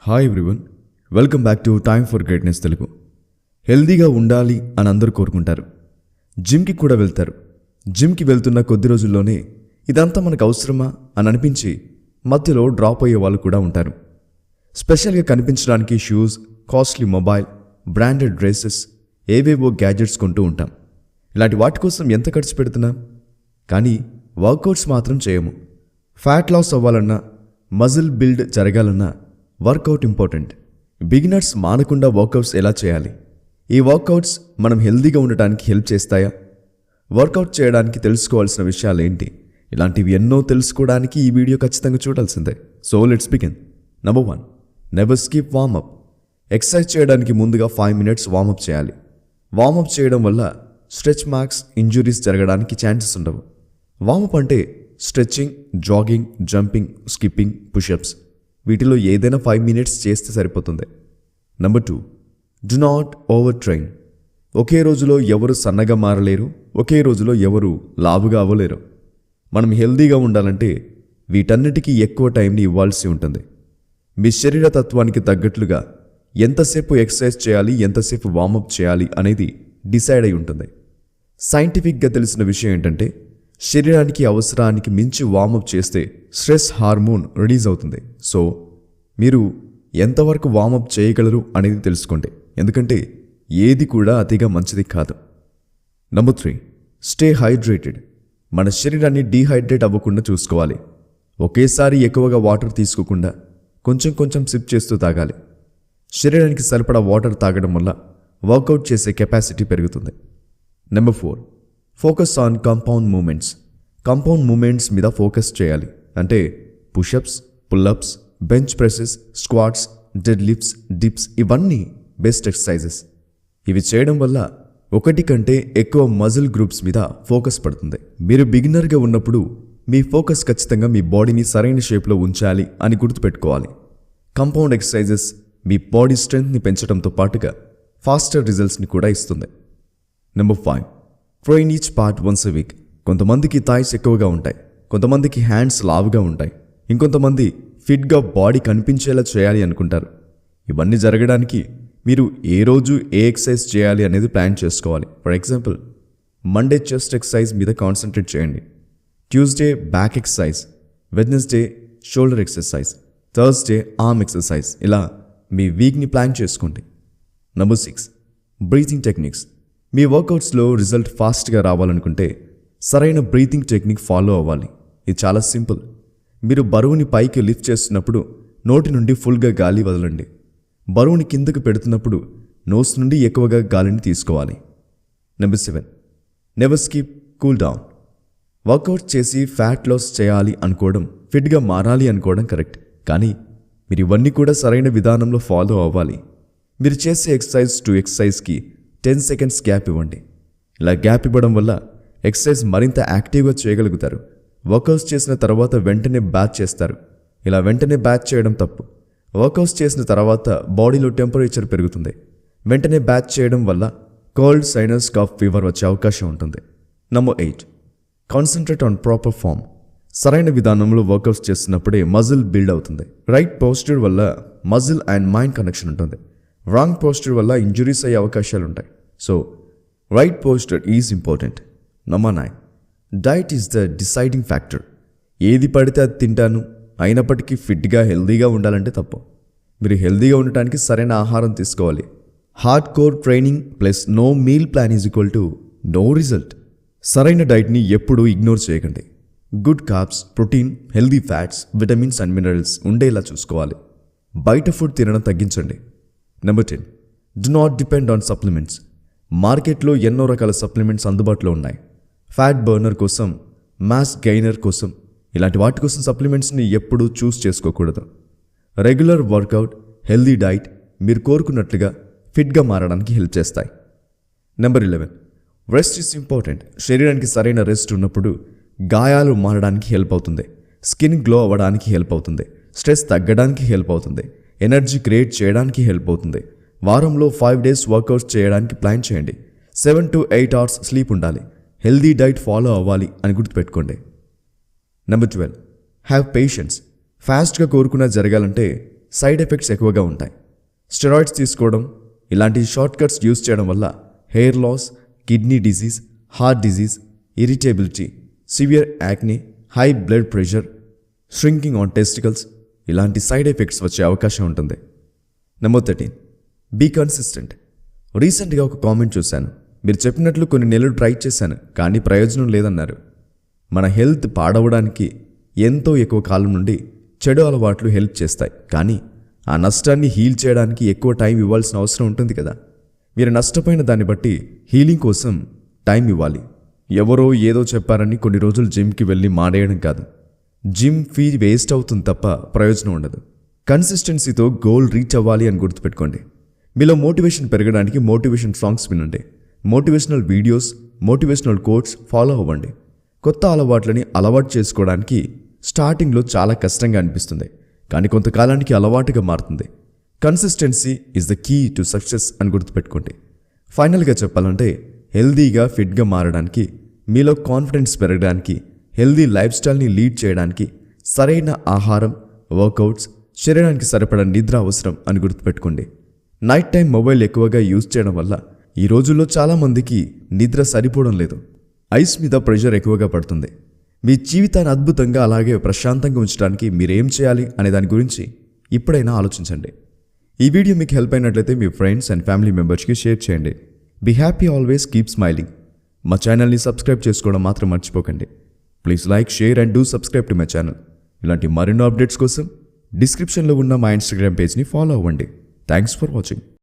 Hi everyone, welcome back to time for greatness Telugu. హెల్దీగా ఉండాలి అని అందరూ కోరుకుంటారు. జిమ్కి కూడా వెళ్తారు. జిమ్కి వెళ్తున్న కొద్ది రోజుల్లోనే ఇదంతా మనకు అవసరమా అని అనిపించి మధ్యలో డ్రాప్ అయ్యే వాళ్ళు కూడా ఉంటారు. స్పెషల్గా కనిపించడానికి shoes, costly mobile, branded dresses, ఏవేవో గ్యాడ్జెట్స్ కొంటూ ఉంటాం. ఇలాంటి వాటి కోసం ఎంత ఖర్చు పెడుతున్నాం, కానీ వర్కౌట్స్ మాత్రం చేయము. ఫ్యాట్ లాస్ అవ్వాలన్నా, మజిల్ బిల్డ్ జరగాలన్నా వర్కౌట్ ఇంపార్టెంట్. బిగినర్స్ మానకుండా వర్కౌట్స్ ఎలా చేయాలి? ఈ వర్కౌట్స్ మనం హెల్దీగా ఉండటానికి హెల్ప్ చేస్తాయా? వర్కౌట్ చేయడానికి తెలుసుకోవాల్సిన విషయాలు ఏంటి? ఇలాంటివి ఎన్నో తెలుసుకోవడానికి ఈ వీడియో ఖచ్చితంగా చూడాల్సిందే. So let's begin. Number 1, never skip warmup. Exercise చేయడానికి ముందుగా 5 minutes వార్మప్ చేయాలి. వార్మప్ చేయడం వల్ల స్ట్రెచ్ మార్క్స్, ఇంజురీస్ జరగడానికి ఛాన్సెస్ ఉండవు. వార్మప్ అంటే stretching, jogging, jumping, skipping, pushups. వీటిలో ఏదైనా 5 minutes చేస్తే సరిపోతుంది. Number 2, do not over train. ఒకే రోజులో ఎవరు సన్నగా మారలేరు, ఒకే రోజులో ఎవరు లావుగా అవ్వలేరు. మనం హెల్దీగా ఉండాలంటే వీటన్నిటికీ ఎక్కువ టైంని ఇవ్వాల్సి ఉంటుంది. మీ శరీర తత్వానికి తగ్గట్లుగా ఎంతసేపు ఎక్సర్సైజ్ చేయాలి, ఎంతసేపు వార్మప్ చేయాలి అనేది డిసైడ్ అయి ఉంటుంది. సైంటిఫిక్గా తెలిసిన విషయం ఏంటంటే శరీరానికి అవసరానికి మించి వార్మప్ చేస్తే స్ట్రెస్ హార్మోన్ రిలీజ్ అవుతుంది. సో మీరు ఎంతవరకు వార్మప్ చేయగలరు అనేది తెలుసుకోండి, ఎందుకంటే ఏది కూడా అతిగా మంచిది కాదు. Number 3, stay hydrated. మన శరీరాన్ని డీహైడ్రేట్ అవ్వకుండా చూసుకోవాలి. ఒకేసారి ఎక్కువగా వాటర్ తీసుకోకుండా కొంచెం కొంచెం సిప్ చేస్తూ తాగాలి. శరీరానికి సరిపడా వాటర్ తాగడం వల్ల వర్కౌట్ చేసే కెపాసిటీ పెరుగుతుంది. Number 4, focus on compound movements. Compound movements మీద ఫోకస్ చేయాలి. అంటే pushups, pullups, bench presses, squats, deadlifts, dips ఇవన్నీ బెస్ట్ ఎక్సర్సైజెస్. ఇవి చేయడం వల్ల ఒకటి కంటే ఎక్కువ మజిల్ గ్రూప్స్ మీద ఫోకస్ పడుతుంది. మీరు బిగినర్గా ఉన్నప్పుడు మీ ఫోకస్ ఖచ్చితంగా మీ బాడీని సరైన షేప్లో ఉంచాలి అని గుర్తుపెట్టుకోవాలి. కాంపౌండ్ ఎక్సర్సైజెస్ మీ బాడీ స్ట్రెంగ్త్ని పెంచడంతో పాటుగా ఫాస్టర్ రిజల్ట్స్ని కూడా ఇస్తుంది. Number 5, train each part once a week. కొంతమందికి థాయిస్ ఎక్కువగా ఉంటాయి, కొంతమందికి హ్యాండ్స్ లావుగా ఉంటాయి, ఇంకొంతమంది ఫిట్గా బాడీ కనిపించేలా చేయాలి అనుకుంటారు. ఇవన్నీ జరగడానికి మీరు ఏ రోజు ఏ ఎక్సర్సైజ్ చేయాలి అనేది ప్లాన్ చేసుకోవాలి. For example, Monday chest exercise మీద కాన్సన్ట్రేట్ చేయండి, Tuesday back exercise, Wednesday shoulder exercise, Thursday arm exercise. ఇలా మీ వీక్ని ప్లాన్ చేసుకోండి. Number 6, breathing techniques. మీ వర్కౌట్స్లో రిజల్ట్ ఫాస్ట్గా రావాలనుకుంటే సరైన బ్రీతింగ్ టెక్నిక్ ఫాలో అవ్వాలి. ఇది చాలా సింపుల్. మీరు బరువుని పైకి లిఫ్ట్ చేస్తున్నప్పుడు నోటి నుండి ఫుల్గా గాలి వదలండి. బరువుని కిందకు పెడుతున్నప్పుడు నోస్ నుండి ఎక్కువగా గాలిని తీసుకోవాలి. Number 7, never skip cool down. Workout చేసి ఫ్యాట్ లాస్ చేయాలి అనుకోవడం, ఫిట్గా మారాలి అనుకోవడం కరెక్ట్, కానీ మీరు ఇవన్నీ కూడా సరైన విధానంలో ఫాలో అవ్వాలి. మీరు చేసే ఎక్సర్సైజ్ టు ఎక్సర్సైజ్కి 10 seconds గ్యాప్ ఇవ్వండి. ఇలా గ్యాప్ ఇవ్వడం వల్ల ఎక్సర్సైజ్ మరింత యాక్టివ్గా చేయగలుగుతారు. వర్కౌట్స్ చేసిన తర్వాత వెంటనే బ్యాచ్ చేస్తారు. ఇలా వెంటనే బ్యాచ్ చేయడం తప్పు. వర్కౌట్స్ చేసిన తర్వాత బాడీలో టెంపరేచర్ పెరుగుతుంది. వెంటనే బ్యాచ్ చేయడం వల్ల కోల్డ్, సైనస్, కాఫ్, ఫీవర్ వచ్చే అవకాశం ఉంటుంది. Number 8, concentrate on proper form. సరైన విధానంలో వర్కౌట్స్ చేస్తున్నప్పుడే మజిల్ బిల్డ్ అవుతుంది. రైట్ పోస్చర్ వల్ల మజిల్ అండ్ మైండ్ కనెక్షన్ ఉంటుంది. రాంగ్ పోస్చర్ వల్ల ఇంజురీస్ అయ్యే అవకాశాలు ఉంటాయి. So right posture is important. Number 9, diet is the deciding factor. ఏది పడితే అది తింటాను అయినప్పటికీ ఫిట్గా, హెల్దీగా ఉండాలంటే తప్పు. మీరు హెల్దీగా ఉండటానికి సరైన ఆహారం తీసుకోవాలి. Hardcore training plus no meal plan is equal to no result. సరైన డైట్ని ఎప్పుడూ ఇగ్నోర్ చేయకండి. Good carbs, protein, healthy fats, vitamins and minerals ఉండేలా చూసుకోవాలి. బయట ఫుడ్ తినడం తగ్గించండి. Number 10, do not depend on supplements. మార్కెట్లో ఎన్నో రకాల సప్లిమెంట్స్ అందుబాటులో ఉన్నాయి. ఫ్యాట్ బర్నర్ కోసం, మాస్ గెయినర్ కోసం, ఇలాంటి వాటి కోసం సప్లిమెంట్స్ని ఎప్పుడూ చూస్ చేసుకోకూడదు. రెగ్యులర్ వర్కౌట్, హెల్దీ డైట్ మీరు కోరుకున్నట్లుగా ఫిట్గా మారడానికి హెల్ప్ చేస్తాయి. Number 11, rest is important. శరీరానికి సరైన రెస్ట్ ఉన్నప్పుడు గాయాలు మారడానికి హెల్ప్ అవుతుంది, స్కిన్ గ్లో అవ్వడానికి హెల్ప్ అవుతుంది, స్ట్రెస్ తగ్గడానికి హెల్ప్ అవుతుంది, ఎనర్జీ క్రియేట్ చేయడానికి హెల్ప్ అవుతుంది. వారంలో 5 days వర్కౌట్స్ చేయడానికి ప్లాన్ చేయండి. 7 to 8 hours స్లీప్ ఉండాలి. హెల్దీ డైట్ ఫాలో అవ్వాలి అని గుర్తుపెట్టుకోండి. Number 12, have patience. ఫాస్ట్గా కోరుకున్న జరగాలంటే సైడ్ ఎఫెక్ట్స్ ఎక్కువగా ఉంటాయి. స్టెరాయిడ్స్ తీసుకోవడం, ఇలాంటి షార్ట్ కట్స్ యూస్ చేయడం వల్ల hair loss, kidney disease, heart disease, irritability, severe acne, high blood pressure, shrinking on testicles ఇలాంటి సైడ్ ఎఫెక్ట్స్ వచ్చే అవకాశం ఉంటుంది. Number 13, be consistent. రీసెంట్గా ఒక కామెంట్ చూశాను. మీరు చెప్పినట్లు కొన్ని నెలలు ట్రై చేశాను కానీ ప్రయోజనం లేదన్నారు. మన హెల్త్ పాడవడానికి ఎంతో ఎక్కువ కాలం నుండి చెడు అలవాట్లు హెల్ప్ చేస్తాయి, కానీ ఆ నష్టాన్ని హీల్ చేయడానికి ఎక్కువ టైం ఇవ్వాల్సిన అవసరం ఉంటుంది కదా. మీరు నష్టపోయిన దాన్ని బట్టి హీలింగ్ కోసం టైం ఇవ్వాలి. ఎవరో ఏదో చెప్పారని కొన్ని రోజులు జిమ్కి వెళ్ళి మానేయడం కాదు. జిమ్ ఫీ వేస్ట్ అవుతుంది తప్ప ప్రయోజనం ఉండదు. కన్సిస్టెన్సీతో గోల్ రీచ్ అవ్వాలి అని గుర్తుపెట్టుకోండి. మీలో మోటివేషన్ పెరగడానికి మోటివేషన్ సాంగ్స్ వినండి, motivational videos, motivational quotes follow అవ్వండి. కొత్త అలవాట్లని అలవాటు చేసుకోవడానికి స్టార్టింగ్లో చాలా కష్టంగా అనిపిస్తుంది, కానీ కొంతకాలానికి అలవాటుగా మారుతుంది. Consistency is the key to success అని గుర్తుపెట్టుకోండి. ఫైనల్గా చెప్పాలంటే హెల్దీగా, ఫిట్గా మారడానికి, మీలో కాన్ఫిడెన్స్ పెరగడానికి, హెల్దీ లైఫ్ స్టైల్ని లీడ్ చేయడానికి సరైన ఆహారం, వర్కౌట్స్, శరీరానికి సరిపడా నిద్ర అవసరం అని గుర్తుపెట్టుకోండి. నైట్ టైం మొబైల్ ఎక్కువగా యూజ్ చేయడం వల్ల ఈ రోజుల్లో చాలామందికి నిద్ర సరిపోవడం లేదు. ఐస్ మీద ప్రెషర్ ఎక్కువగా పడుతుంది. మీ జీవితాన్ని అద్భుతంగా అలాగే ప్రశాంతంగా ఉంచడానికి మీరేం చేయాలి అనే దాని గురించి ఇప్పుడైనా ఆలోచించండి. ఈ వీడియో మీకు హెల్ప్ అయినట్లయితే మీ ఫ్రెండ్స్ అండ్ ఫ్యామిలీ మెంబర్స్కి షేర్ చేయండి. Be happy, always keep smiling. మా ఛానల్ని సబ్స్క్రైబ్ చేసుకోవడం మాత్రం మర్చిపోకండి. Please like, share and do subscribe to my channel. ఇలాంటి మరెన్నో అప్డేట్స్ కోసం డిస్క్రిప్షన్లో ఉన్న మా ఇన్స్టాగ్రామ్ పేజ్ని ఫాలో అవ్వండి. Thanks for watching.